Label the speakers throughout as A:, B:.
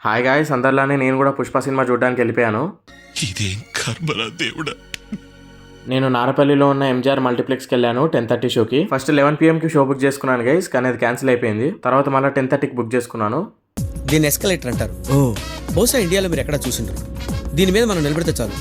A: Hi guys, అందరిలానే నేను కూడా Pushpa cinema చూడడానికి వెళ్ళిపోయాను.
B: ఇదేం కర్మరా దేవుడా.
A: నేను నారపల్లిలో ఉన్న ఎంజీఆర్ మల్టీప్లెక్స్కి వెళ్ళాను 10:30 షోకి. ఫస్ట్ 11 PM కి షో బుక్ చేసుకున్నాను గైస్, కానీ అది క్యాన్సిల్ అయిపోయింది. తర్వాత మళ్ళీ 10:30కి బుక్ చేసుకున్నాను.
C: దీన్ని ఎస్కలేటర్ అంటారు. బహుశా ఇండియాలో మీరు ఎక్కడ చూసింటారు. దీని మీద మనం నిలబడితే చాలు,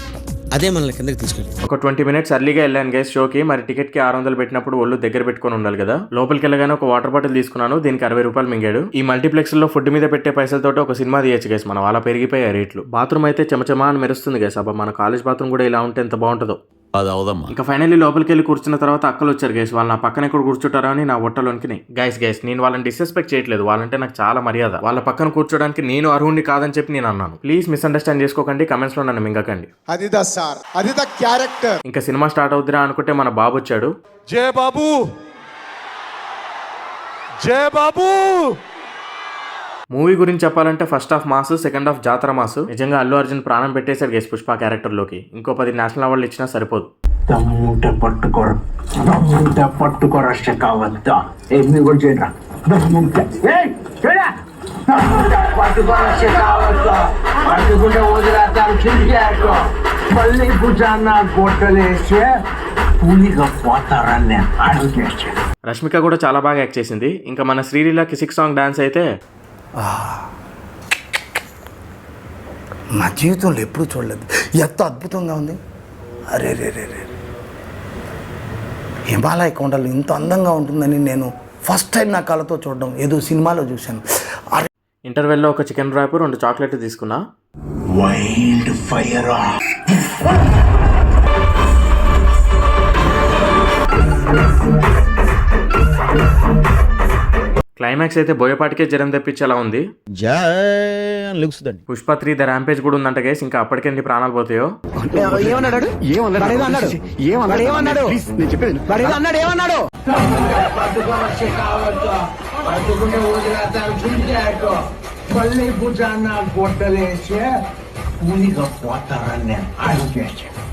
C: అదే మనల్ని కిందకి తీసుకెళ్తాం.
A: ఒక 20 minutes ఎర్లీగా వెళ్ళాను గైస్ షోకి. మరి టికెట్ కి 600 పెట్టినప్పుడు ఒళ్ళు దగ్గర పెట్టుకొని ఉండాలి కదా. లోపలికి వెళ్ళగానే ఒక వాటర్ బాటిల్ తీసుకున్నాను, దీనికి 60 రూపాయలు మింగాడు. ఈ మల్టీప్లెక్స్ లో ఫుడ్ మీద పెట్టే పైసలతో ఒక సినిమా తీయచ్చు గైస్. మనం అలా పెరిగిపోయాయి రేట్లు. బాత్రూమ్ అయితే చెమచమా అని మెరుస్తుంది గైస్. అబ్బా, మన కాలేజ్ బాత్రూమ్ కూడా ఇలా ఉంటే ఎంత బాగుంటుందో.
B: అది అవదమ్మా.
A: ఇంకా ఫైనల్లీ లోపలికి వెళ్ళి కూర్చున్న తర్వాత అక్కలు వచ్చారు గైస్. వాళ్ళు నా పక్కన ఎక్కడ కూర్చుంటారో అని నా ఒట్టలోనికి. గైస్ నేను వాళ్ళని డిస్రెస్పెక్ట్ చేయట్లేదు, వాళ్ళంటే నాకు చాలా మర్యాద. వాళ్ళ పక్కన కూర్చోడానికి నేను అర్హుడిని కాదని చెప్పి నేను అన్నాను. ప్లీజ్ మిస్అండర్స్టాండ్ చేసుకోకండి, కమెంట్స్ లో నన్ను మింగకండి.
D: అది ద క్యారెక్టర్.
A: ఇంకా సినిమా స్టార్ట్ అవుతురా అనుకుంటే మన బాబు వచ్చాడు.
D: జయ బాబు, జయ బాబు.
A: మూవీ గురించి చెప్పాలంటే first half mass, second half జాతర మాస్. నిజంగా అల్లు అర్జున్ ప్రాణం పెట్టేశాడు గైస్ పుష్ప క్యారెక్టర్ లోకి. ఇంకో 10 నేషనల్ అవార్డులు ఇచ్చినా సరిపోదు.
E: దమ్ముంటే పట్టుకోరా శకావద్ద. ఏమి కూడా చేయరా, దమ్ముంటే పట్టుకోరా శకావద్ద. పట్టుకుంటే వదిలేస్తాను కిందికి. మళ్ళీ భుజాన్న గొట్టలేసి పులిగా పోతారని నేను అడుగుచేసాను.
A: రష్మిక కూడా చాలా బాగా యాక్ట్ చేసింది. ఇంకా మన శ్రీలీల కిసిక్ సాంగ్ డాన్స్ అయితే
F: నా జీవితంలో ఎప్పుడూ చూడలేదు, ఎంత అద్భుతంగా ఉంది. అరే రే రే రే, హిమాలయ కొండలు ఇంత అందంగా ఉంటుందని నేను ఫస్ట్ టైం నా కళ్ళతో చూడడం ఏదో సినిమాలో చూశాను.
A: ఇంటర్వెల్లో ఒక చికెన్ ర్యాప్, 2 చాక్లెట్ తీసుకున్నా.
E: Wild fire.
A: క్లైమాక్స్ అయితే బోయపాటికే జ్వరం తెప్పించేలా ఉంది. పుష్ప 3 ద ర్యాంపేజ్ కూడా ఉందంట గైస్. ఇంకా అప్పటికెన్ని ప్రాణాలు పోతాయో.
E: మళ్ళీ భుజాన్న గొట్టలేసి పులిగా పోతారని నేను అడుగుచేసాను.